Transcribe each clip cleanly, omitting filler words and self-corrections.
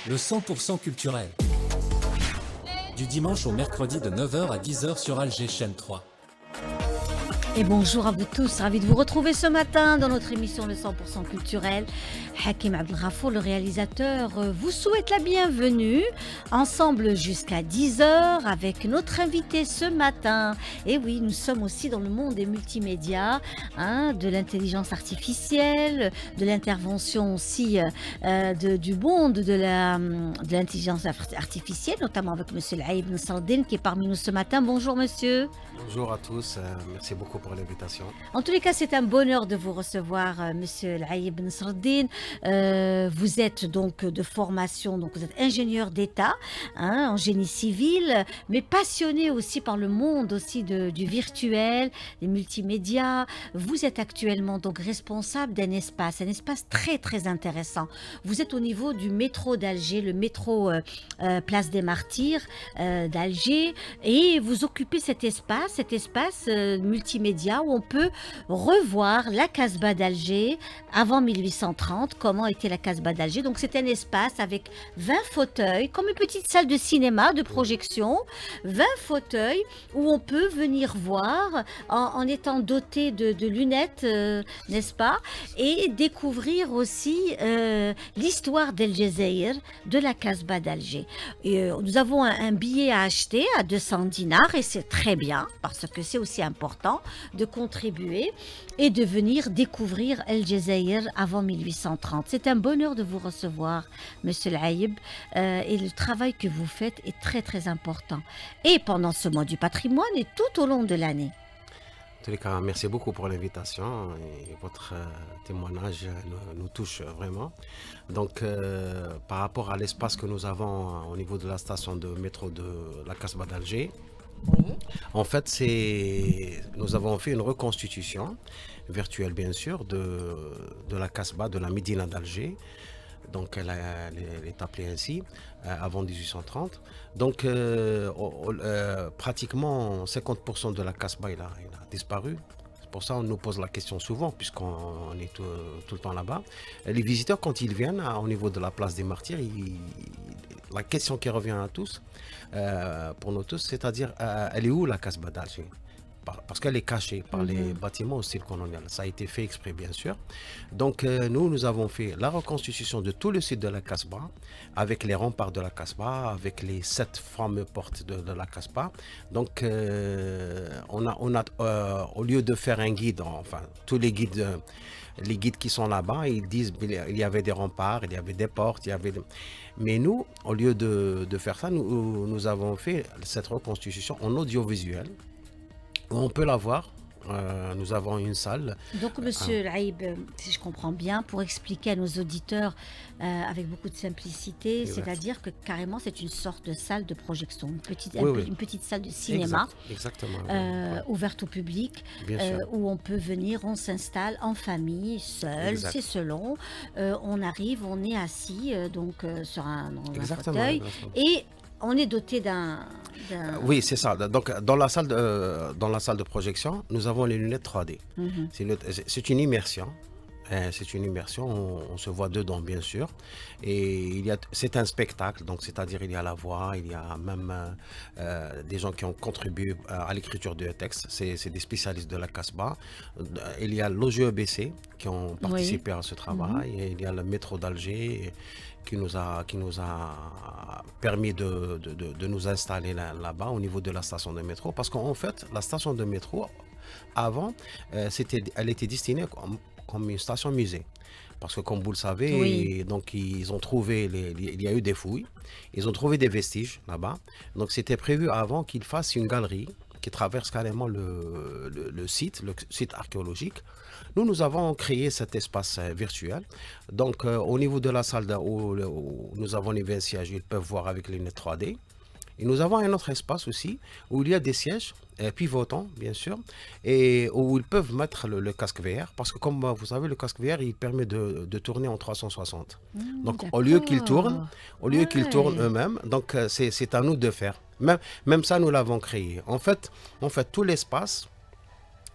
Le 100% culturel. Du dimanche au mercredi de 9 h à 10 h sur Alger Chaîne 3. Et bonjour à vous tous, ravi de vous retrouver ce matin dans notre émission Le 100% culturel. Hakim Abdelghafour, le réalisateur, vous souhaite la bienvenue ensemble jusqu'à 10 h avec notre invité ce matin. Et oui, nous sommes aussi dans le monde des multimédias, de l'intelligence artificielle, de l'intervention aussi du monde de l'intelligence artificielle, notamment avec M. Laïb Nsardine qui est parmi nous ce matin. Bonjour monsieur. Bonjour à tous, merci beaucoup pour l'invitation. En tous les cas, c'est un bonheur de vous recevoir, Monsieur Laïb Nsardine. Vous êtes donc de formation, donc vous êtes ingénieur d'État en génie civil, mais passionné aussi par le monde aussi du virtuel, des multimédias. Vous êtes actuellement donc responsable d'un espace très très intéressant. Vous êtes au niveau du métro d'Alger, le métro Place des Martyrs d'Alger, et vous occupez cet espace multimédia où on peut revoir la Casbah d'Alger avant 1830, comment était la Casbah d'Alger. Donc c'est un espace avec 20 fauteuils, comme une petite salle de cinéma, de projection, 20 fauteuils où on peut venir voir en étant doté de lunettes, n'est-ce pas, et découvrir aussi l'histoire d'El Jazeir, de la Casbah d'Alger. Nous avons un billet à acheter à 200 dinars et c'est très bien parce que c'est aussi important de contribuer et de venir découvrir El Jazeir avant 1830. C'est un bonheur de vous recevoir, Monsieur Laïb, et le travail que vous faites est très très important. Et pendant ce mois du patrimoine et tout au long de l'année. En tous les cas, merci beaucoup pour l'invitation et votre témoignage nous touche vraiment. Donc, par rapport à l'espace que nous avons au niveau de la station de métro de la Casbah d'Alger, oui. En fait, nous avons fait une reconstitution virtuelle, bien sûr, de la Casbah, de la Médina d'Alger. Donc, elle est appelée ainsi, avant 1830. Donc, pratiquement 50% de la Casbah, il a disparu. C'est pour ça qu'on nous pose la question souvent, puisqu'on est tout le temps là-bas. Les visiteurs, quand ils viennent au niveau de la place des Martyrs, la question qui revient à tous, pour nous tous, c'est-à-dire, elle est où la Casbah d'Alger? Parce qu'elle est cachée par les bâtiments au style colonial. Ça a été fait exprès, bien sûr. Donc, nous avons fait la reconstitution de tout le site de la Casbah, avec les remparts de la Casbah, avec les 7 fameuses portes de la Casbah. Donc, au lieu de faire un guide, enfin, tous les guides qui sont là-bas, ils disent qu'il y avait des remparts, il y avait des portes, Mais nous, au lieu de faire ça, nous avons fait cette reconstitution en audiovisuel. On peut la voir. Nous avons une salle. Donc, Monsieur Laïb, si je comprends bien, pour expliquer à nos auditeurs avec beaucoup de simplicité, c'est-à-dire que carrément c'est une sorte de salle de projection, une petite salle de cinéma, exactement, ouverte au public, où on peut venir, on s'installe en famille, seul, c'est selon. On arrive, on est assis sur un fauteuil et on est doté d'un... Oui, c'est ça. Donc, dans la salle de projection, nous avons les lunettes 3D. C'est une immersion. C'est une immersion, on se voit dedans, bien sûr. Et c'est un spectacle, donc c'est-à-dire il y a la voix, il y a même des gens qui ont contribué à l'écriture du texte. C'est des spécialistes de la Casbah. Il y a l'OGEBC qui ont participé à ce travail. Et il y a le métro d'Alger qui nous a permis de nous installer là-bas au niveau de la station de métro. Parce qu'en fait, la station de métro, avant, elle était destinée comme une station musée. Parce que comme vous le savez, donc ils ont trouvé, il y a eu des fouilles, ils ont trouvé des vestiges là-bas. Donc c'était prévu avant qu'ils fassent une galerie qui traverse carrément le site archéologique. Nous avons créé cet espace virtuel. Donc au niveau de la salle où nous avons les vestiges, ils peuvent voir avec les lunettes 3D. Et nous avons un autre espace aussi où il y a des sièges pivotants, bien sûr, et où ils peuvent mettre le casque VR, parce que comme vous savez, le casque VR, il permet de tourner en 360. Donc au lieu qu'ils tournent, eux-mêmes, donc c'est à nous de faire. Même ça, nous l'avons créé. En fait, tout l'espace,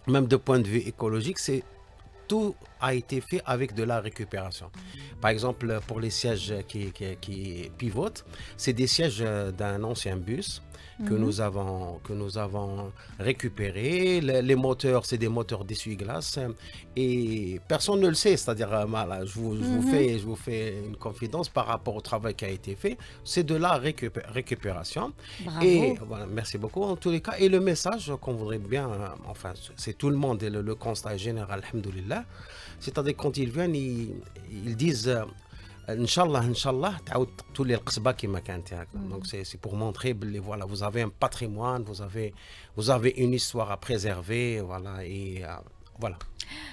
même de point de vue écologique, c'est tout a été fait avec de la récupération. Par exemple, pour les sièges qui pivotent, c'est des sièges d'un ancien bus que nous avons récupéré. Les moteurs, c'est des moteurs d'essuie-glace et personne ne le sait. C'est-à-dire, voilà, je vous fais une confidence par rapport au travail qui a été fait. C'est de la récupération. Bravo. Et voilà, merci beaucoup en tous les cas. Et le message qu'on voudrait bien, enfin, c'est tout le monde et le constat est général, alhamdoulilah. C'est-à-dire quand ils viennent, ils disent Inch'Allah, Inch'Allah, tous les qsba qui donc c'est pour montrer, voilà, vous avez un patrimoine, vous avez une histoire à préserver, voilà, et voilà.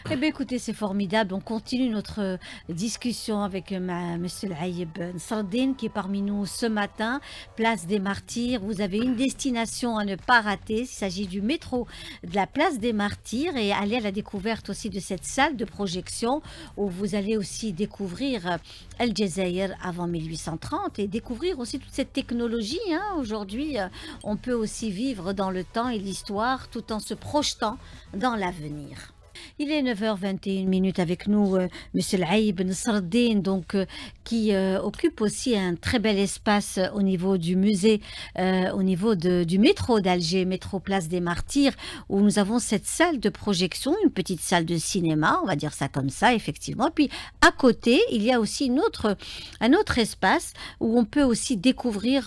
Eh bien, écoutez, c'est formidable. On continue notre discussion avec Monsieur Aïb Nsardine qui est parmi nous ce matin. Place des Martyrs. Vous avez une destination à ne pas rater. Il s'agit du métro de la Place des Martyrs et aller à la découverte aussi de cette salle de projection où vous allez aussi découvrir El Jazair avant 1830 et découvrir aussi toute cette technologie. Hein. Aujourd'hui, on peut aussi vivre dans le temps et l'histoire tout en se projetant dans l'avenir. Il est 9h21 avec nous, Monsieur Aïb Nsardine, donc qui occupe aussi un très bel espace au niveau du musée, au niveau du métro d'Alger, métro Place des Martyrs, où nous avons cette salle de projection, une petite salle de cinéma, on va dire ça comme ça, effectivement. Puis à côté, il y a aussi un autre espace où on peut aussi découvrir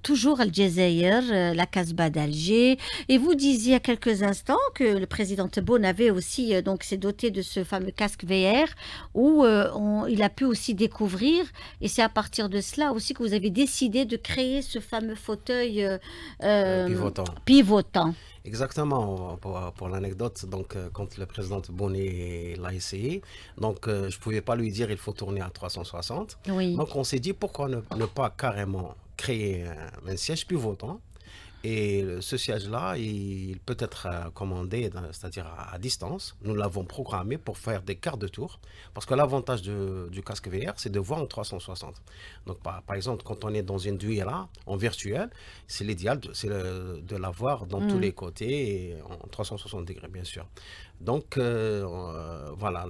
toujours Al Jazair, la Casbah d'Alger. Et vous disiez il y a quelques instants que le président Tebboune avait aussi s'est doté de ce fameux casque VR où il a pu aussi découvrir, et c'est à partir de cela aussi que vous avez décidé de créer ce fameux fauteuil pivotant. Exactement, pour l'anecdote, donc quand le président Tebboune l'a essayé, donc je ne pouvais pas lui dire il faut tourner à 360. Oui. Donc on s'est dit pourquoi ne pas carrément créer un siège pivotant. Et ce siège-là, il peut être commandé, c'est-à-dire à distance. Nous l'avons programmé pour faire des quarts de tour. Parce que l'avantage du casque VR, c'est de voir en 360. Donc, par exemple, quand on est dans une duella en virtuel, c'est l'idéal, c'est de la voir dans tous les côtés, et en 360 degrés, bien sûr. Donc, voilà,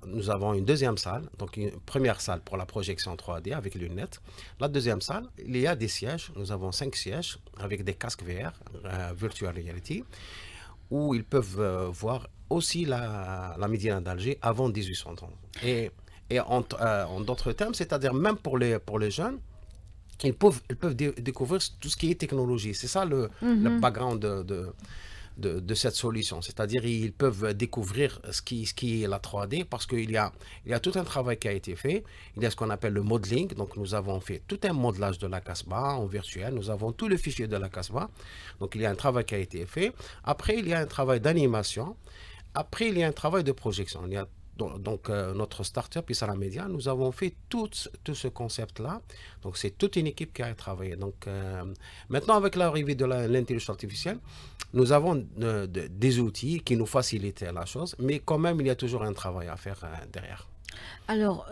nous avons une deuxième salle. Donc, une première salle pour la projection 3D avec lunettes. La deuxième salle, il y a des sièges. Nous avons 5 sièges avec des casques VR, Virtual Reality, où ils peuvent voir aussi la Médina d'Alger avant 1830. Et en d'autres termes, c'est-à-dire même pour les jeunes, ils peuvent découvrir tout ce qui est technologie. C'est ça le background de cette solution. C'est-à-dire ils peuvent découvrir ce qui est la 3D parce qu'il y a tout un travail qui a été fait. Il y a ce qu'on appelle le modeling. Donc nous avons fait tout un modelage de la Casbah en virtuel. Nous avons tous les fichiers de la Casbah. Donc il y a un travail qui a été fait. Après, il y a un travail d'animation. Après, il y a un travail de projection. Il y a notre start-up Issara Media, nous avons fait tout ce concept-là. Donc, c'est toute une équipe qui a travaillé. Donc, maintenant, avec l'arrivée de l'intelligence artificielle, nous avons des outils qui nous facilitent la chose, mais quand même, il y a toujours un travail à faire derrière. Alors,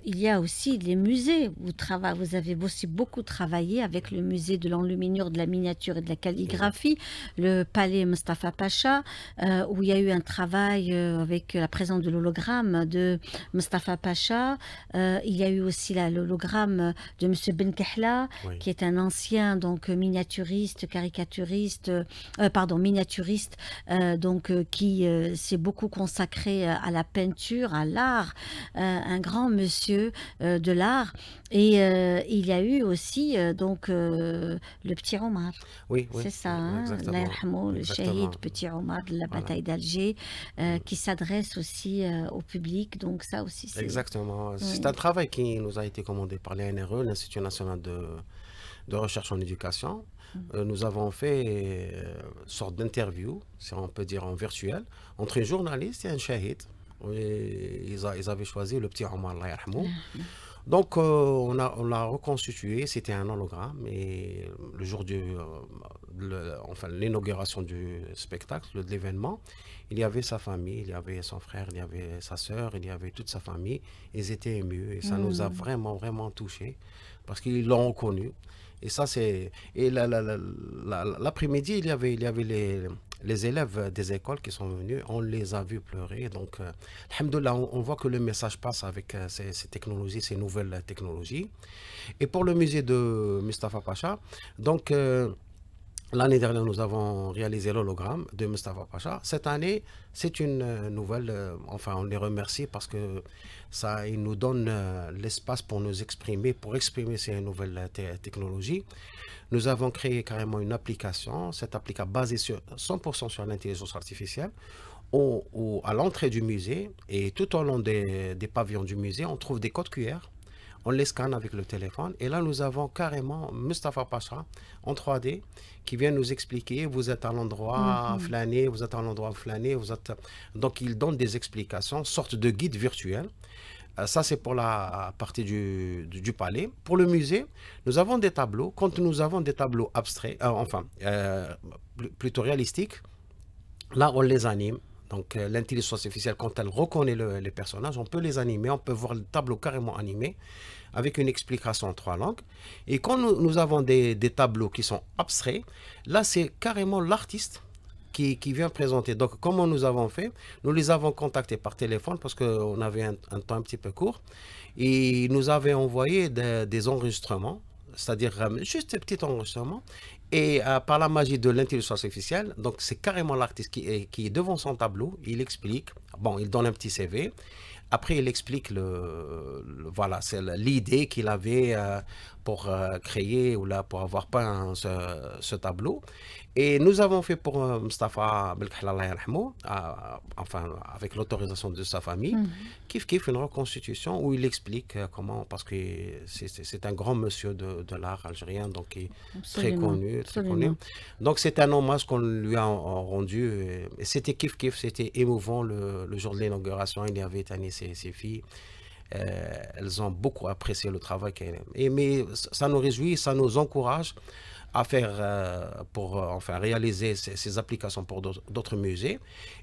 il y a aussi les musées. Vous avez aussi beaucoup travaillé avec le musée de l'enluminure, de la miniature et de la calligraphie, le palais Mustafa Pacha, où il y a eu un travail avec la présence de l'hologramme de Mustafa Pacha. Il y a eu aussi l'hologramme de M. Benkehla, qui est un ancien miniaturiste, caricaturiste, miniaturiste, qui s'est beaucoup consacré à la peinture, à l'art. Un grand monsieur de l'art, et il y a eu aussi le petit Omar. Oui, c'est ça, le shahid petit Omar de la bataille d'Alger, qui s'adresse aussi au public. Donc ça aussi, c'est... Exactement. C'est un travail qui nous a été commandé par l'INRE, l'Institut national de recherche en éducation. Nous avons fait une sorte d'interview, si on peut dire en virtuel, entre un journaliste et un shahid. Ils avaient choisi le petit Omar, Allah yarhamou. Donc, on l'a reconstitué, c'était un hologramme, et le jour de l'inauguration du spectacle, de l'événement, il y avait sa famille, il y avait son frère, il y avait sa sœur, il y avait toute sa famille. Ils étaient émus, et ça nous a vraiment, vraiment touchés, parce qu'ils l'ont reconnu. Et ça, c'est... Et l'après-midi, il y avait les élèves des écoles qui sont venus, on les a vus pleurer. Donc, alhamdoulilah, on voit que le message passe avec ces technologies, ces nouvelles technologies. Et pour le musée de Mustapha Pacha, donc l'année dernière, nous avons réalisé l'hologramme de Mustapha Pacha. Cette année, c'est une nouvelle, enfin, on les remercie parce que ça, ils nous donnent l'espace pour nous exprimer, pour exprimer ces nouvelles technologies. Nous avons créé carrément une application, cette application basée sur 100% sur l'intelligence artificielle, à l'entrée du musée et tout au long des pavillons du musée, on trouve des codes QR. On les scanne avec le téléphone et là nous avons carrément Mustapha Pacha en 3D qui vient nous expliquer vous êtes à l'endroit flâné, vous êtes à l'endroit flâné, vous êtes... Donc il donne des explications, sorte de guide virtuel. Ça c'est pour la partie du palais. Pour le musée, nous avons des tableaux. Quand nous avons des tableaux abstraits, plutôt réalistiques, là on les anime. Donc l'intelligence artificielle, quand elle reconnaît les personnages, on peut les animer, on peut voir le tableau carrément animé avec une explication en 3 langues. Et quand nous avons des tableaux qui sont abstraits, là c'est carrément l'artiste qui vient présenter. Donc comment nous avons fait? Nous les avons contactés par téléphone parce qu'on avait un temps un petit peu court. Et ils nous avaient envoyé des enregistrements, c'est-à-dire juste des petits enregistrements. Et par la magie de l'intelligence artificielle, donc c'est carrément l'artiste qui est devant son tableau, il explique, bon, il donne un petit CV, après il explique voilà, c'est l'idée qu'il avait pour créer ou là pour avoir peint ce tableau. Et nous avons fait pour Mustapha Belkahla, Allah yarhamou, enfin avec l'autorisation de sa famille, kiff une reconstitution où il explique comment, parce que c'est un grand monsieur de l'art algérien, donc il est très connu. Donc c'est un hommage qu'on lui a rendu et c'était kiff, c'était émouvant le jour de l'inauguration. Il y avait Tani, ses filles. Elles ont beaucoup apprécié le travail mais ça nous réjouit, ça nous encourage à faire pour enfin réaliser ces applications pour d'autres musées.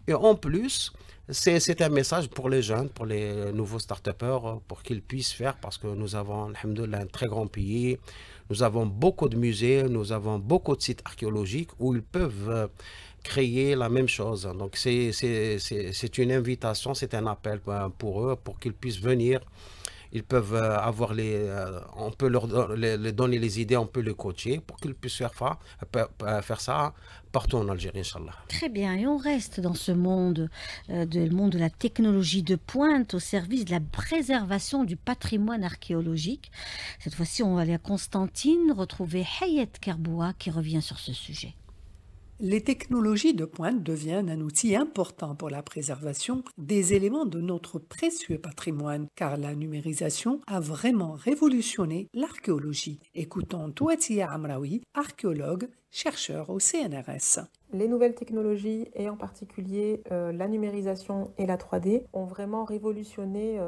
Et en plus, c'est un message pour les jeunes, pour les nouveaux start-upers, pour qu'ils puissent faire, parce que nous avons, alhamdoulilah, un très grand pays, nous avons beaucoup de musées, nous avons beaucoup de sites archéologiques où ils peuvent créer la même chose. Donc c'est une invitation, c'est un appel pour eux, pour qu'ils puissent venir. Ils peuvent avoir on peut leur donner les idées, on peut les coacher pour qu'ils puissent faire ça partout en Algérie, Inch'Allah. Très bien, et on reste dans ce monde, le monde de la technologie de pointe au service de la préservation du patrimoine archéologique. Cette fois-ci, on va aller à Constantine, retrouver Hayat Kerboua qui revient sur ce sujet. Les technologies de pointe deviennent un outil important pour la préservation des éléments de notre précieux patrimoine, car la numérisation a vraiment révolutionné l'archéologie. Écoutons Touatia Amraoui, archéologue, chercheur au CNRS. Les nouvelles technologies, et en particulier la numérisation et la 3D, ont vraiment révolutionné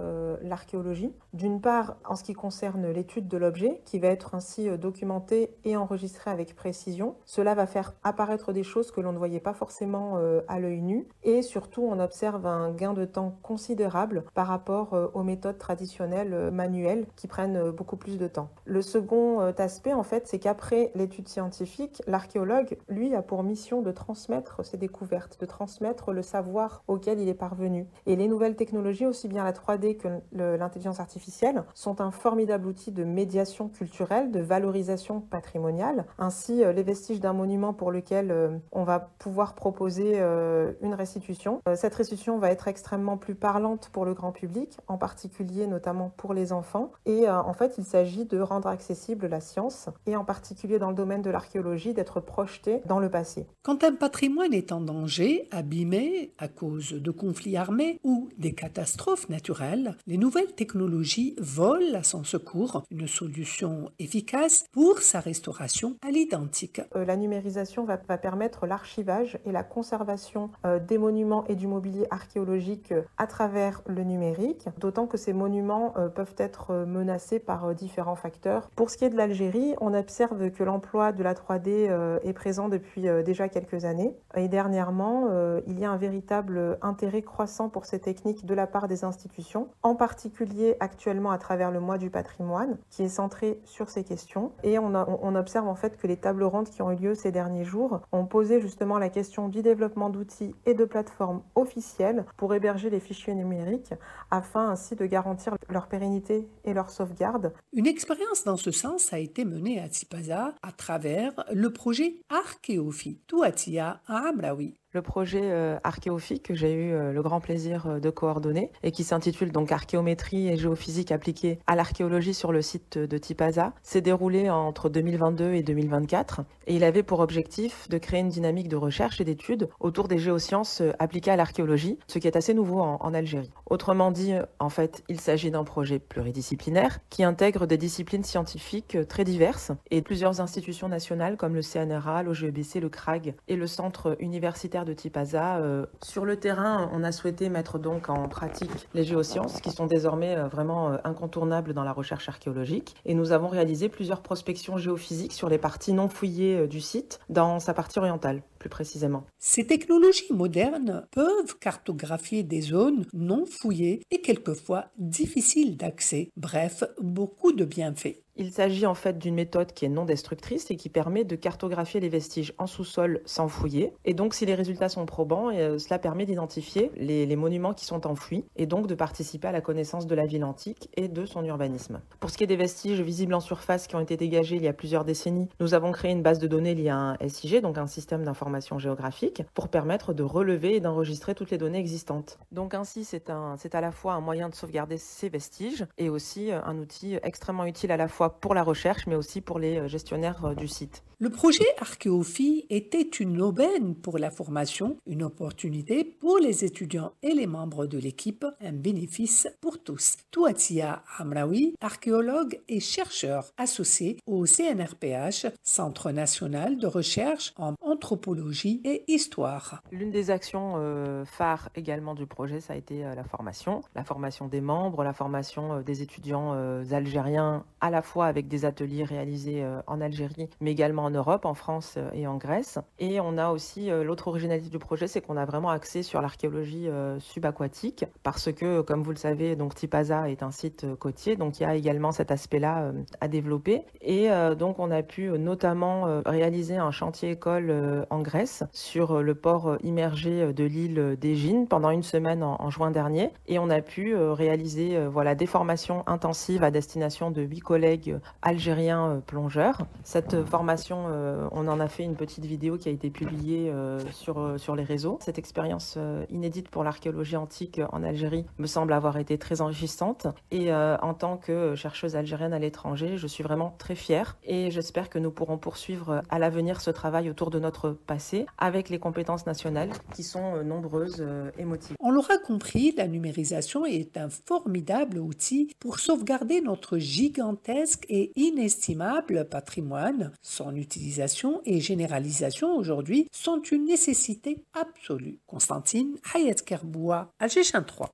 l'archéologie. D'une part, en ce qui concerne l'étude de l'objet, qui va être ainsi documenté et enregistré avec précision. Cela va faire apparaître des choses que l'on ne voyait pas forcément à l'œil nu. Et surtout, on observe un gain de temps considérable par rapport aux méthodes traditionnelles manuelles qui prennent beaucoup plus de temps. Le second aspect, en fait, c'est qu'après l'étude scientifique, l'archéologue, lui, a pour mission de transmettre ses découvertes, de transmettre le savoir auquel il est parvenu. Et les nouvelles technologies, aussi bien la 3D que l'intelligence artificielle, sont un formidable outil de médiation culturelle, de valorisation patrimoniale. Ainsi, les vestiges d'un monument pour lequel on va pouvoir proposer une restitution. Cette restitution va être extrêmement plus parlante pour le grand public, en particulier notamment pour les enfants. Et en fait, il s'agit de rendre accessible la science, et en particulier dans le domaine de l'archéologie, d'être projeté dans le passé. Quand un patrimoine est en danger, abîmé à cause de conflits armés ou des catastrophes naturelles, les nouvelles technologies volent à son secours une solution efficace pour sa restauration à l'identique. La numérisation va permettre l'archivage et la conservation des monuments et du mobilier archéologique à travers le numérique, d'autant que ces monuments peuvent être menacés par différents facteurs. Pour ce qui est de l'Algérie, on observe que l'emploi de la 3D est présent depuis déjà quelques années. Et dernièrement, il y a un véritable intérêt croissant pour ces techniques de la part des institutions, en particulier actuellement à travers le mois du patrimoine, qui est centré sur ces questions. Et on observe en fait que les tables rondes qui ont eu lieu ces derniers jours ont posé justement la question du développement d'outils et de plateformes officielles pour héberger les fichiers numériques, afin ainsi de garantir leur pérennité et leur sauvegarde. Une expérience dans ce sens a été menée à Tipaza à travers le projet Archéophi, Touatia à Amraoui. Le projet Archéophi que j'ai eu le grand plaisir de coordonner et qui s'intitule donc Archéométrie et géophysique appliquée à l'archéologie sur le site de Tipaza s'est déroulé entre 2022 et 2024 et il avait pour objectif de créer une dynamique de recherche et d'études autour des géosciences appliquées à l'archéologie, ce qui est assez nouveau en Algérie. Autrement dit, en fait, il s'agit d'un projet pluridisciplinaire qui intègre des disciplines scientifiques très diverses et plusieurs institutions nationales comme le CNRA, l'OGEBC, le CRAG et le Centre universitaire de Tipaza. Sur le terrain, on a souhaité mettre donc en pratique les géosciences qui sont désormais vraiment incontournables dans la recherche archéologique et nous avons réalisé plusieurs prospections géophysiques sur les parties non fouillées du site, dans sa partie orientale plus précisément. Ces technologies modernes peuvent cartographier des zones non fouillées et quelquefois difficiles d'accès, bref, beaucoup de bienfaits. Il s'agit en fait d'une méthode qui est non destructrice et qui permet de cartographier les vestiges en sous-sol sans fouiller. Et donc si les résultats sont probants, cela permet d'identifier les monuments qui sont enfouis et donc de participer à la connaissance de la ville antique et de son urbanisme. Pour ce qui est des vestiges visibles en surface qui ont été dégagés il y a plusieurs décennies, nous avons créé une base de données liée à un SIG, donc un système d'information géographique, pour permettre de relever et d'enregistrer toutes les données existantes. Donc ainsi c'est à la fois un moyen de sauvegarder ces vestiges et aussi un outil extrêmement utile à la fois pour la recherche, mais aussi pour les gestionnaires du site. Le projet Archéophi était une aubaine pour la formation, une opportunité pour les étudiants et les membres de l'équipe, un bénéfice pour tous. Touatia Amraoui, archéologue et chercheur associé au CNRPH, Centre national de recherche en anthropologie et histoire. L'une des actions phares également du projet, ça a été la formation des membres, la formation des étudiants algériens, à la fois avec des ateliers réalisés en Algérie, mais également en Europe, en France et en Grèce. Et on a aussi, l'autre originalité du projet, c'est qu'on a vraiment axé sur l'archéologie subaquatique, parce que, comme vous le savez, donc Tipaza est un site côtier, donc il y a également cet aspect-là à développer. Et donc on a pu notamment réaliser un chantier école en Grèce, sur le port immergé de l'île d'Égine, pendant une semaine en juin dernier. Et on a pu réaliser des formations intensives à destination de 8 collègues algériens plongeurs. Cette formation, on en a fait une petite vidéo qui a été publiée sur les réseaux. Cette expérience inédite pour l'archéologie antique en Algérie me semble avoir été très enrichissante. Et en tant que chercheuse algérienne à l'étranger, je suis vraiment très fière et j'espère que nous pourrons poursuivre à l'avenir ce travail autour de notre passé avec les compétences nationales qui sont nombreuses et motivées. On l'aura compris, la numérisation est un formidable outil pour sauvegarder notre gigantesque et inestimable patrimoine. Son utilisation et généralisation aujourd'hui sont une nécessité absolue. Constantine Hayat Kerboua, Algéchin 3.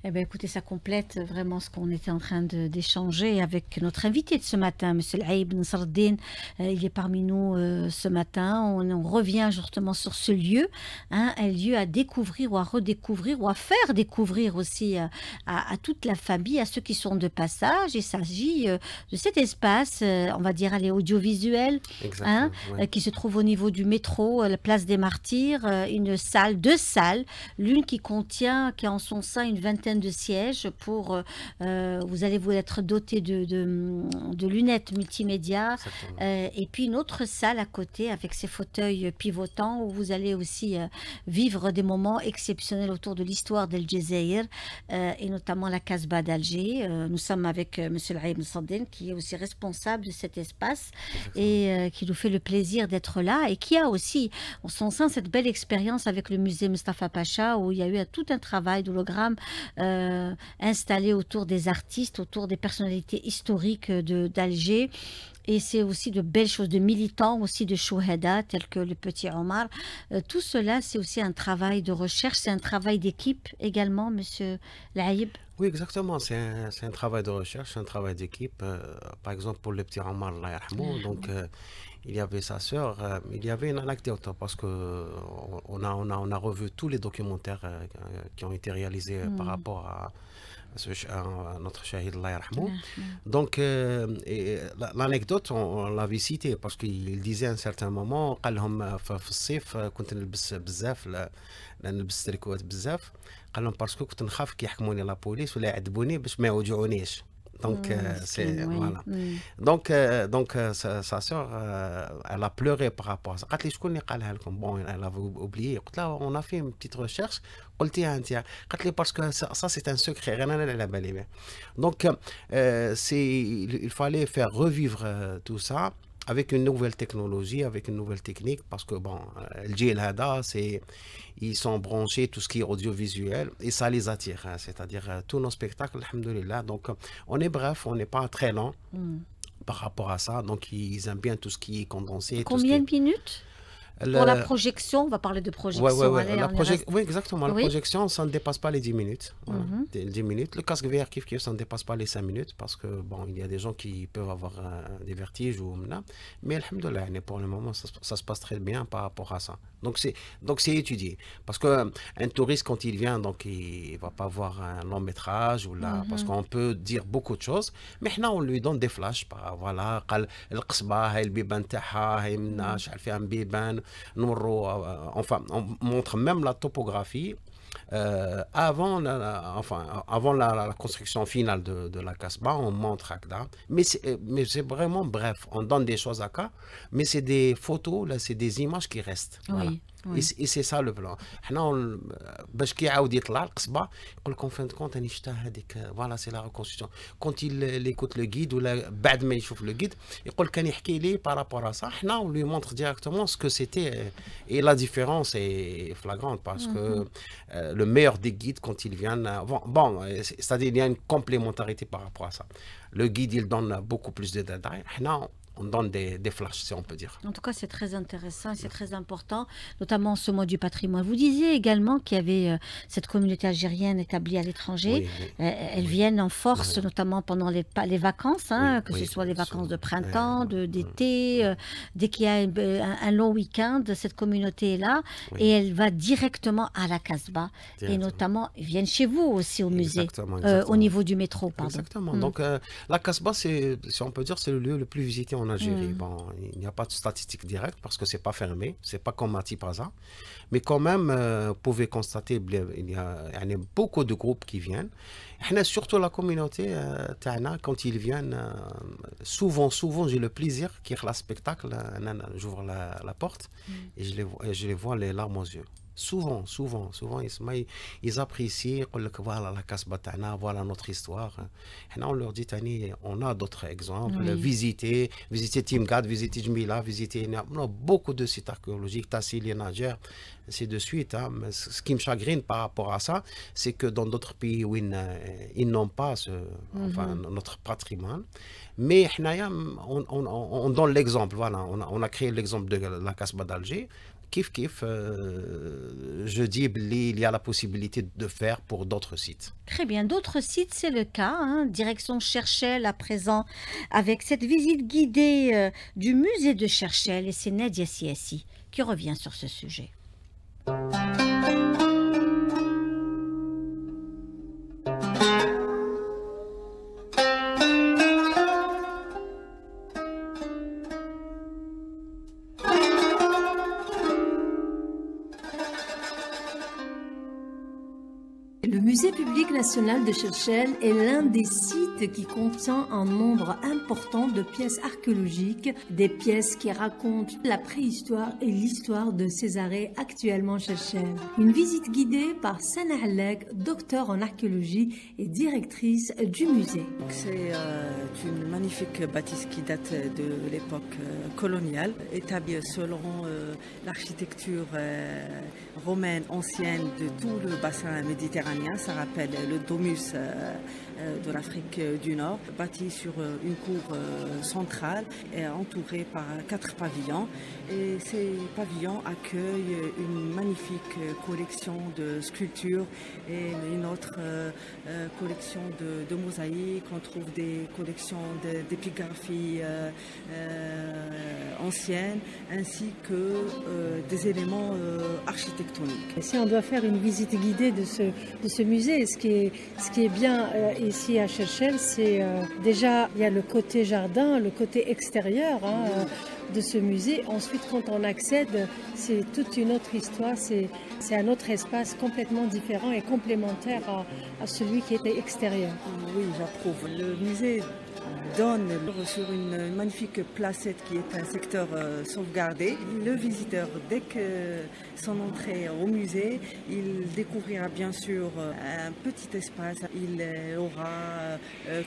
Eh bien, écoutez, ça complète vraiment ce qu'on était en train d'échanger avec notre invité de ce matin, M. L'Aïb Nsardine. Il est parmi nous ce matin. On revient justement sur ce lieu, un lieu à découvrir ou à redécouvrir ou à faire découvrir aussi à toute la famille, à ceux qui sont de passage. Il s'agit de cet espace, on va dire, audiovisuel, qui se trouve au niveau du métro, la place des Martyrs, deux salles, l'une qui a en son sein une vingtaine de sièges pour vous allez vous être doté de lunettes multimédia et puis une autre salle à côté avec ses fauteuils pivotants où vous allez aussi vivre des moments exceptionnels autour de l'histoire d'El Jazeera et notamment la Casbah d'Alger. Nous sommes avec M. L'Aïb Nsardine qui est aussi responsable de cet espace et qui nous fait le plaisir d'être là et qui a aussi en son sein cette belle expérience avec le musée Mustapha Pacha où il y a eu tout un travail d'hologramme installé autour des artistes, autour des personnalités historiques d'Alger. Et c'est aussi de belles choses, de militants aussi, de chouhada, tels que le petit Omar. Tout cela, c'est aussi un travail de recherche, c'est un travail d'équipe également, Monsieur L'Aïb. Oui, exactement. C'est un travail de recherche, un travail d'équipe. Par exemple, pour le petit Omar, Allah yarhamou, donc il y avait sa sœur, il y avait une anecdote parce que on a revu tous les documentaires qui ont été réalisés par rapport à notre Shahid Allah yarhamou. Donc l'anecdote on l'avait citée parce qu'il disait à un certain moment قال لهم في الصيف كنت نلبس بزاف نلبس تريكوات بزاف قال لهم باسكو كنت نخاف كي يحكموني لا بوليس ولا يعذبوني باش ما يوجعونيش. Donc, voilà. Donc sa soeur, elle a pleuré par rapport à ça. Bon, elle avait oublié. Là, on a fait une petite recherche. Parce que ça, c'est un secret. Donc, il fallait faire revivre tout ça avec une nouvelle technologie, avec une nouvelle technique, parce que bon, le GL Hada, ils sont branchés tout ce qui est audiovisuel et ça les attire, hein, c'est-à-dire tous nos spectacles, alhamdoulilah. Donc on est bref, on n'est pas très lent par rapport à ça, donc ils aiment bien tout ce qui est condensé. Combien de minutes pour la projection? On va parler de projection. Oui, exactement. La projection, ça ne dépasse pas les 10 minutes. Voilà. 10 minutes. Le casque VR, ça ne dépasse pas les 5 minutes parce que, bon, il y a des gens qui peuvent avoir des vertiges ou... Mais, alhamdoulilah, pour le moment, ça se passe très bien par rapport à ça. Donc, c'est étudié. Parce qu'un touriste, quand il vient, donc, il ne va pas voir un long métrage ou là, parce qu'on peut dire beaucoup de choses. Mais là, on lui donne des flashs. Voilà, enfin, on montre même la topographie avant la construction finale de la Casbah, on montre Akda. Mais c'est vraiment bref, on donne des choses à cas, mais c'est des photos, là, c'est des images qui restent. Voilà. Oui. Et c'est ça le plan. باش كيعاود يطلع القصبه يقول لكم fin de compte انا شفتها هذيك voilà c'est la reconstruction. Quand il écoute le guide ولا بعد ما يشوف le guide يقول كان يحكي لي par rapport à ça. احنا on lui montre directement ce que c'était et la différence est flagrante parce que le meilleur des guides quand ils viennent bon c'est-à-dire il y a une complémentarité par rapport à ça. Le guide il donne beaucoup plus de détails. On donne des flashs, si on peut dire. En tout cas, c'est très intéressant et c'est très important, notamment ce mois du patrimoine. Vous disiez également qu'il y avait cette communauté algérienne établie à l'étranger. Elles viennent en force, notamment pendant les vacances, hein, que ce soit les vacances de printemps, d'été. Dès qu'il y a un long week-end, cette communauté est là et elle va directement à la Casbah. Et notamment, ils viennent chez vous aussi au musée, au niveau du métro. Pardon. Exactement. Donc, la Casbah, si on peut dire, c'est le lieu le plus visité en Algérie. Bon, il n'y a pas de statistiques directes parce que c'est pas fermé, c'est pas comme Mati Plaza, mais quand même, vous pouvez constater il y a beaucoup de groupes qui viennent. Surtout la communauté, quand ils viennent, souvent j'ai le plaisir qu'il y ait le spectacle, j'ouvre la porte et je les vois les larmes aux yeux. Souvent, ils apprécient, voilà la Casbah, voilà notre histoire. Et on leur dit, on a d'autres exemples, visiter Timgad, visiter Jmila, visiter beaucoup de sites archéologiques, Tassili, Najer, ainsi de suite. Hein. Mais ce qui me chagrine par rapport à ça, c'est que dans d'autres pays où ils n'ont pas notre patrimoine, mais on donne l'exemple, voilà, on a créé l'exemple de la Casbah d'Alger. Kif, je dis il y a la possibilité de faire pour d'autres sites. Très bien, d'autres sites, c'est le cas. Hein. Direction Cherchel à présent, avec cette visite guidée du musée de Cherchel. Et c'est Nadia Siassi qui revient sur ce sujet. Le musée public national de Cherchel est l'un des sites qui contient un nombre important de pièces archéologiques, des pièces qui racontent la préhistoire et l'histoire de Césarée actuellement Cherchel. Une visite guidée par Sana Halek, docteur en archéologie et directrice du musée. C'est une magnifique bâtisse qui date de l'époque coloniale, établie selon l'architecture romaine ancienne de tout le bassin méditerranéen. iranien, ça rappelle le domus de l'Afrique du Nord, bâti sur une cour centrale et entouré par 4 pavillons. Et ces pavillons accueillent une magnifique collection de sculptures et une autre collection de mosaïques. On trouve des collections d'épigraphie anciennes ainsi que des éléments architectoniques. Si on doit faire une visite guidée de ce musée, ce qui est bien ici à Cherchell, c'est déjà il y a le côté jardin, le côté extérieur de ce musée. Ensuite, quand on accède, c'est toute une autre histoire, c'est un autre espace complètement différent et complémentaire à celui qui était extérieur. Oui, j'approuve. Le musée donne sur une magnifique placette qui est un secteur sauvegardé. Le visiteur, dès que son entrée au musée, il découvrira bien sûr un petit espace. Il aura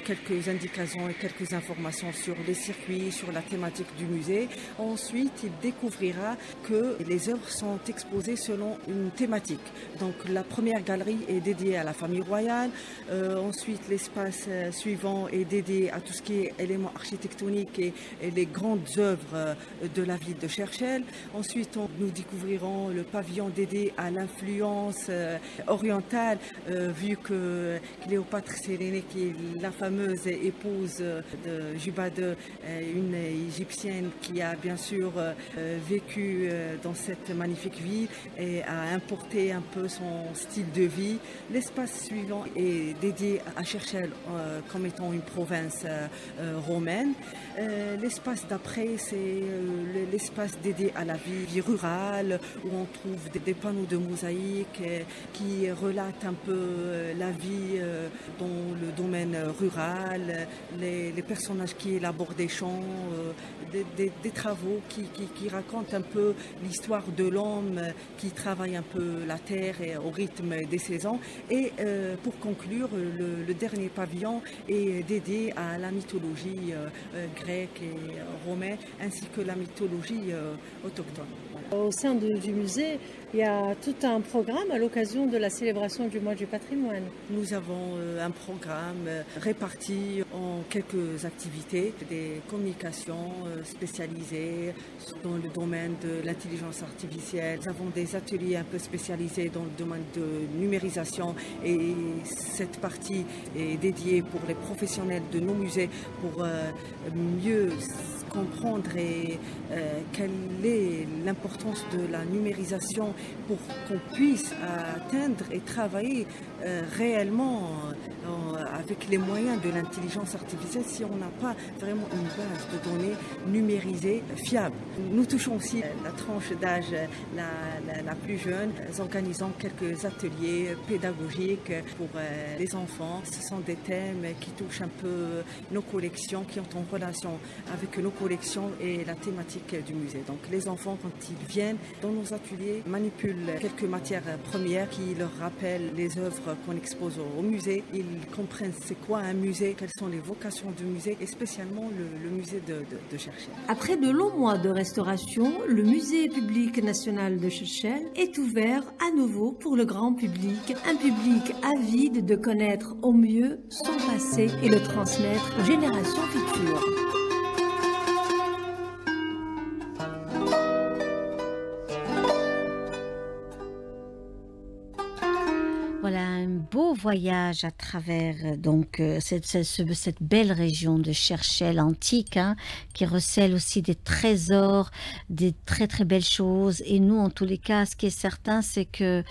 quelques indications et quelques informations sur les circuits, sur la thématique du musée. Ensuite, il découvrira que les œuvres sont exposées selon une thématique. Donc la première galerie est dédiée à la famille royale. Ensuite, l'espace suivant est dédié à tout ce qui est éléments architectoniques et les grandes œuvres de la ville de Cherchell. Ensuite, nous découvrirons le pavillon dédié à l'influence orientale, vu que Cléopâtre Sélénée, qui est la fameuse épouse de Juba II, une égyptienne qui a bien sûr vécu dans cette magnifique ville et a importé un peu son style de vie. L'espace suivant est dédié à Cherchell comme étant une province romaine. L'espace d'après, c'est l'espace dédié à la vie rurale, où on trouve des panneaux de mosaïque qui relatent un peu la vie dans le domaine rural, les personnages qui élaborent des chants, des travaux qui racontent un peu l'histoire de l'homme qui travaille un peu la terre au rythme des saisons. Et pour conclure, le dernier pavillon est dédié à la mythologie grecque et romaine, ainsi que la mythologie autochtone. Voilà. Au sein du musée, il y a tout un programme à l'occasion de la célébration du mois du patrimoine. Nous avons un programme réparti en quelques activités, des communications spécialisées dans le domaine de l'intelligence artificielle. Nous avons des ateliers un peu spécialisés dans le domaine de numérisation et cette partie est dédiée pour les professionnels de nos musées pour mieux comprendre quelle est l'importance de la numérisation pour qu'on puisse atteindre et travailler réellement avec les moyens de l'intelligence artificielle si on n'a pas vraiment une base de données numérisée fiable. Nous touchons aussi la tranche d'âge la plus jeune, organisant quelques ateliers pédagogiques pour les enfants. Ce sont des thèmes qui touchent un peu nos collections, qui ont en relation avec nos collections et la thématique du musée. Donc les enfants, quand ils viennent dans nos ateliers, manipulent quelques matières premières qui leur rappellent les œuvres qu'on expose au musée. Ils comprennent c'est quoi un musée, quelles sont les vocations du musée et spécialement le musée de Cherchell. Après de longs mois de restauration, le musée public national de Cherchell est ouvert à nouveau pour le grand public, un public avide de connaître au mieux son passé et le transmettre aux générations futures. Voilà un beau voyage à travers donc cette belle région de Cherchell antique qui recèle aussi des trésors, des très très belles choses. Et nous, en tous les cas, ce qui est certain, c'est que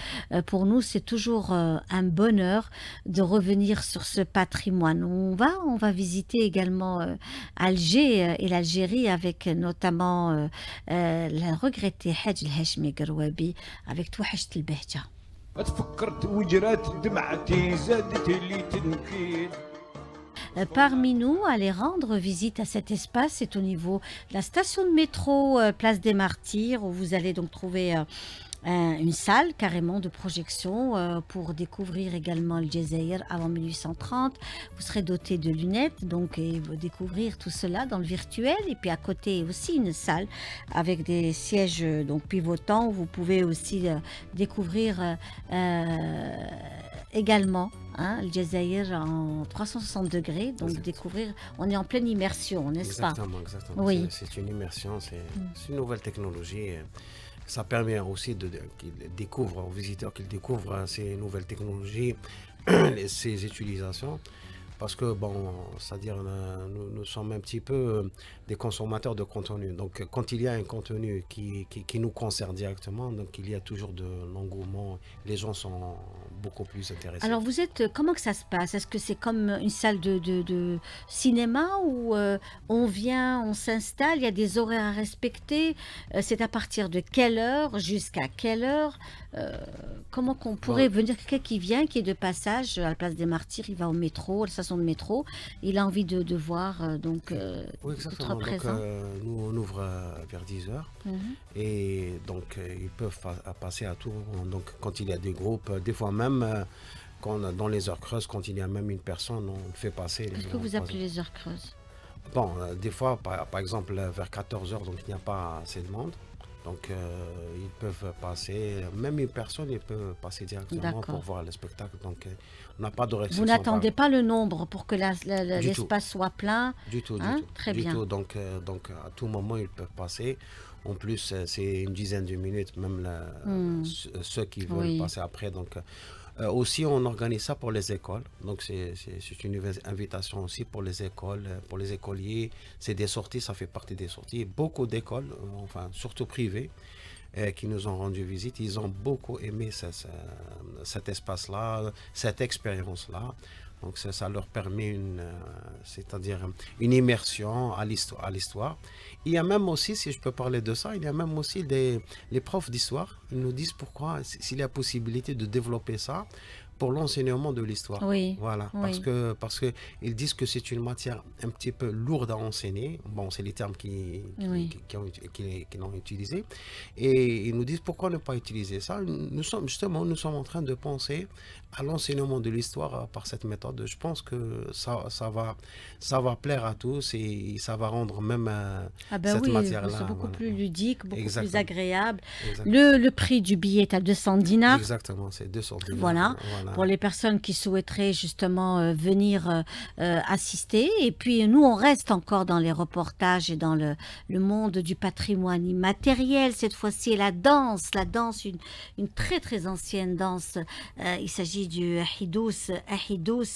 pour nous, c'est toujours un bonheur de revenir sur ce patrimoine. On va visiter également Alger et l'Algérie avec notamment la regrettée Hadj El Hachmi Garouabi avec Touhacht El Behja. Parmi nous, aller rendre visite à cet espace, c'est au niveau de la station de métro Place des Martyrs, où vous allez donc trouver une salle carrément de projection pour découvrir également le Jazaïr avant 1830. Vous serez doté de lunettes donc et vous découvrir tout cela dans le virtuel. Et puis à côté aussi une salle avec des sièges donc pivotants où vous pouvez aussi découvrir également, hein, le Jazaïr en 360 degrés, donc Exactement. découvrir, on est en pleine immersion, n'est-ce pas? Exactement. Oui. C'est une immersion, c'est une nouvelle technologie. Ça permet aussi qu'ils découvrent, aux visiteurs qu'ils découvrent ces nouvelles technologies, ces utilisations. Parce que, bon, c'est-à-dire, nous sommes un petit peu des consommateurs de contenu. Donc, quand il y a un contenu qui nous concerne directement, donc il y a toujours de l'engouement. Les gens sont beaucoup plus intéressés. Alors vous êtes, comment que ça se passe? Est-ce que c'est comme une salle de cinéma où on vient, on s'installe, il y a des horaires à respecter, c'est à partir de quelle heure jusqu'à quelle heure? Comment qu'on pourrait venir, quelqu'un qui vient, qui est de passage à la place des Martyrs, il va au métro, à la station de métro, il a envie de voir donc Oui, votre exactement. Donc, présence. nous, on ouvre vers 10h. Et donc, ils peuvent passer à tout moment. Donc, quand il y a des groupes, des fois même, dans les heures creuses, quand il y a même une personne, on le fait passer. Est-ce que vous appelez les heures creuses? Bon, des fois, par exemple, vers 14h, donc il n'y a pas assez de monde. Donc, ils peuvent passer, même une personne, il peut passer directement pour voir le spectacle. Donc, on n'a pas de restriction. Vous n'attendez pas le nombre pour que l'espace soit plein? Du tout, hein? Très bien. tout. Donc, à tout moment, ils peuvent passer. En plus, c'est une dizaine de minutes, même ceux qui veulent passer après. Donc, aussi, on organise ça pour les écoles. Donc, c'est une invitation aussi pour les écoles, pour les écoliers. C'est des sorties, ça fait partie des sorties. Beaucoup d'écoles, enfin, surtout privées, qui nous ont rendu visite. Ils ont beaucoup aimé cet espace-là, cette expérience-là. Donc, ça leur permet c'est-à-dire une immersion à l'histoire. Il y a même aussi, si je peux parler de ça, il y a même aussi les profs d'histoire. Ils nous disent pourquoi, s'il y a possibilité de développer ça pour l'enseignement de l'histoire. Oui. Voilà. Oui. Parce que ils disent que c'est une matière un petit peu lourde à enseigner. Bon, c'est les termes qui l'ont utilisé. Et ils nous disent pourquoi ne pas utiliser ça. Nous sommes en train de penser à l'enseignement de l'histoire par cette méthode. Je pense que ça va plaire à tous et ça va rendre même cette matière-là. C'est beaucoup plus ludique, beaucoup plus agréable. Exactement. Le prix du billet est à 200 dinars. Exactement, c'est 200 dinars. Voilà. Pour les personnes qui souhaiteraient justement venir assister. Et puis nous, on reste encore dans les reportages et dans le monde du patrimoine immatériel. Cette fois-ci, la danse, une très très ancienne danse. Il s'agit du Ahidous,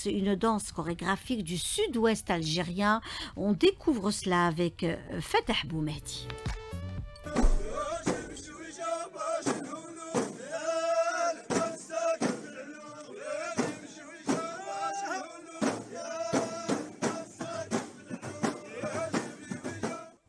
une danse chorégraphique du sud-ouest algérien. On découvre cela avec Fatah Boumehdi.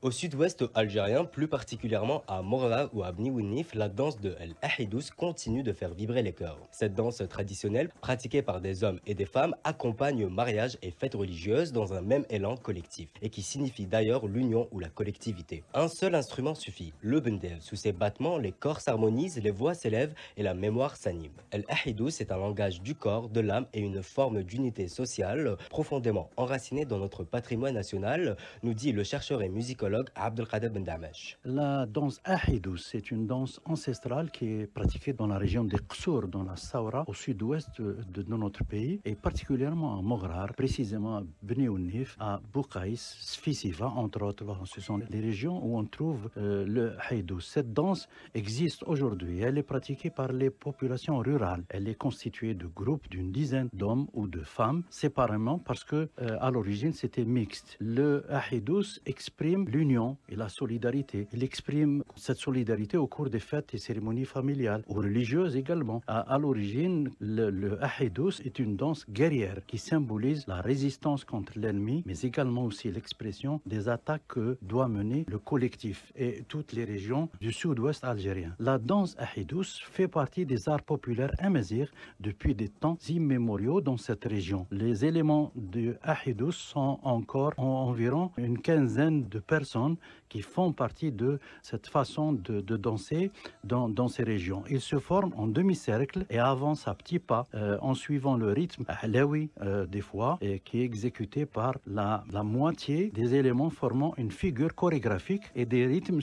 Au sud-ouest algérien, plus particulièrement à Morla ou à Bni Ouenif, la danse de El Ahidous continue de faire vibrer les cœurs. Cette danse traditionnelle, pratiquée par des hommes et des femmes, accompagne mariages et fêtes religieuses dans un même élan collectif, et qui signifie d'ailleurs l'union ou la collectivité. Un seul instrument suffit, le bendel. Sous ses battements, les corps s'harmonisent, les voix s'élèvent et la mémoire s'anime. El Ahidous est un langage du corps, de l'âme et une forme d'unité sociale profondément enracinée dans notre patrimoine national, nous dit le chercheur et musicologue Abdelkader Ben Damash. La danse Ahidous, c'est une danse ancestrale qui est pratiquée dans la région des Qsour, dans la Saoura, au sud-ouest de notre pays, et particulièrement à Moghrar, précisément à Bni Ouenif, à Boukaïs, Sfisifa, entre autres. Ce sont les régions où on trouve le Ahidous. Cette danse existe aujourd'hui. Elle est pratiquée par les populations rurales. Elle est constituée de groupes d'une dizaine d'hommes ou de femmes, séparément, parce que à l'origine c'était mixte. Le Ahidous exprime l'union et la solidarité. Il exprime cette solidarité au cours des fêtes et cérémonies familiales ou religieuses également. À l'origine, le Ahidous est une danse guerrière qui symbolise la résistance contre l'ennemi, mais également aussi l'expression des attaques que doit mener le collectif et toutes les régions du sud-ouest algérien. La danse Ahidous fait partie des arts populaires amazirs depuis des temps immémoriaux dans cette région. Les éléments du Ahidous sont encore environ une quinzaine de personnes qui font partie de cette façon de danser dans ces régions. Ils se forment en demi-cercle et avancent à petits pas en suivant le rythme ahlaoui des fois, et qui est exécuté par la moitié des éléments formant une figure chorégraphique et des rythmes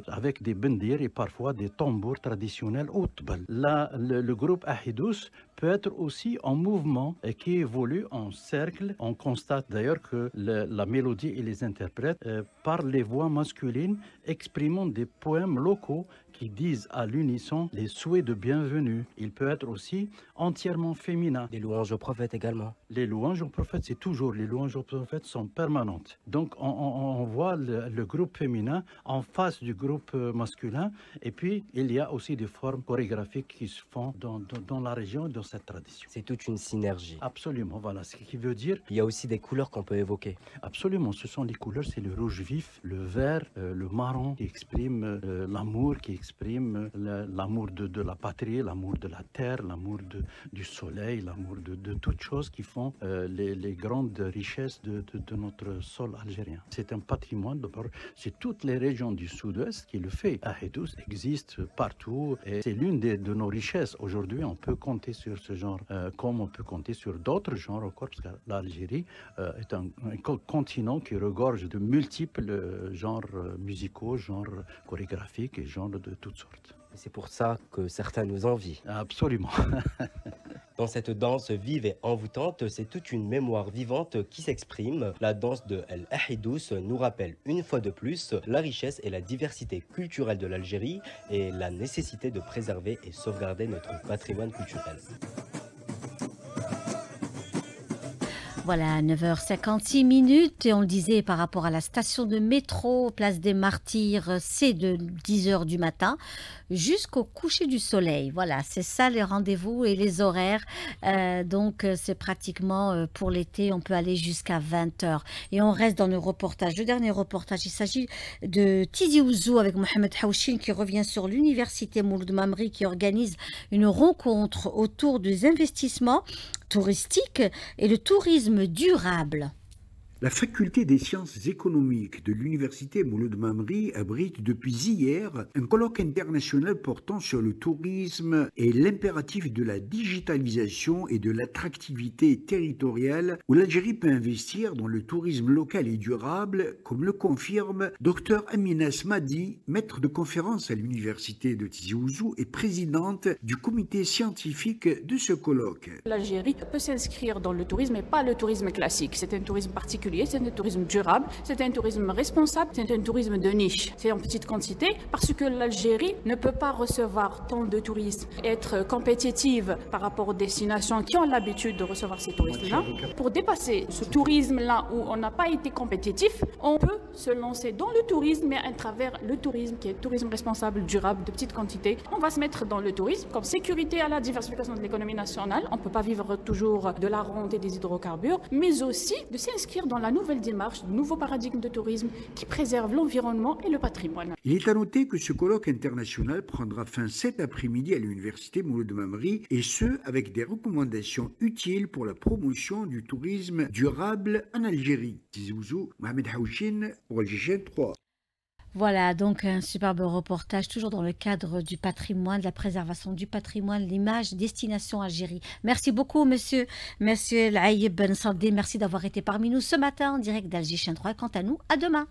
avec des bendir et parfois des tambours traditionnels ou tbal. Le groupe Ahidous peut être aussi en mouvement et qui évolue en cercle. On constate d'ailleurs que la mélodie et les interprètes par les voix masculines exprimant des poèmes locaux qui disent à l'unisson les souhaits de bienvenue. Il peut être aussi entièrement féminin. Les louanges aux prophètes également. Les louanges aux prophètes, c'est toujours, les louanges aux prophètes sont permanentes. Donc on voit le groupe féminin en face du groupe masculin, et puis il y a aussi des formes chorégraphiques qui se font dans la région, dans cette tradition. C'est toute une synergie. Absolument, voilà, ce qui veut dire... Il y a aussi des couleurs qu'on peut évoquer. Absolument, ce sont les couleurs, c'est le rouge vif, le vert, le marron, qui exprime l'amour, qui exprime l'amour de la patrie, l'amour de la terre, l'amour du soleil, l'amour de toutes choses qui font les grandes richesses de notre sol algérien. C'est un patrimoine, d'abord, c'est toutes les régions du sud-ouest qui le fait. Ahidous existe partout et c'est l'une de nos richesses. Aujourd'hui, on peut compter sur ce genre, comme on peut compter sur d'autres genres encore, parce que l'Algérie est un continent qui regorge de multiples genres musicaux, genres chorégraphiques et genres de toutes sortes. C'est pour ça que certains nous envient. Absolument. Dans cette danse vive et envoûtante, c'est toute une mémoire vivante qui s'exprime. La danse de El Ahidous nous rappelle une fois de plus la richesse et la diversité culturelle de l'Algérie et la nécessité de préserver et sauvegarder notre patrimoine culturel. Voilà, 9h56 et on le disait par rapport à la station de métro, place des Martyrs, c'est de 10h du matin jusqu'au coucher du soleil. Voilà, c'est ça les rendez-vous et les horaires. Donc c'est pratiquement pour l'été, on peut aller jusqu'à 20h. Et on reste dans le reportage. Le dernier reportage, il s'agit de Tizi Ouzou avec Mohamed Haouchine qui revient sur l'université Mouloud Mamri qui organise une rencontre autour des investissements touristiques et le tourisme durable. La faculté des sciences économiques de l'université Mouloud Mamri abrite depuis hier un colloque international portant sur le tourisme et l'impératif de la digitalisation et de l'attractivité territoriale où l'Algérie peut investir dans le tourisme local et durable, comme le confirme Dr Amina Smadi, maître de conférence à l'université de Tizi Ouzou et présidente du comité scientifique de ce colloque. L'Algérie peut s'inscrire dans le tourisme et pas le tourisme classique. C'est un tourisme particulier. C'est un tourisme durable, c'est un tourisme responsable, c'est un tourisme de niche. C'est en petite quantité parce que l'Algérie ne peut pas recevoir tant de touristes, être compétitive par rapport aux destinations qui ont l'habitude de recevoir ces touristes-là. Pour dépasser ce tourisme-là où on n'a pas été compétitif, on peut se lancer dans le tourisme, mais à travers le tourisme qui est tourisme responsable, durable, de petite quantité. On va se mettre dans le tourisme comme sécurité à la diversification de l'économie nationale. On ne peut pas vivre toujours de la rente et des hydrocarbures, mais aussi de s'inscrire dans la nouvelle démarche, de nouveau paradigme de tourisme qui préserve l'environnement et le patrimoine. Il est à noter que ce colloque international prendra fin cet après-midi à l'université Mouloud Mamri et ce, avec des recommandations utiles pour la promotion du tourisme durable en Algérie. Tizi Ouzou, Mohamed Haouchine, pour Algérie 3. Voilà, donc un superbe reportage, toujours dans le cadre du patrimoine, de la préservation du patrimoine, l'image, destination Algérie. Merci beaucoup, monsieur El Aïb Ben Sardine. Merci d'avoir été parmi nous ce matin en direct d'Alger 3. Quant à nous, à demain.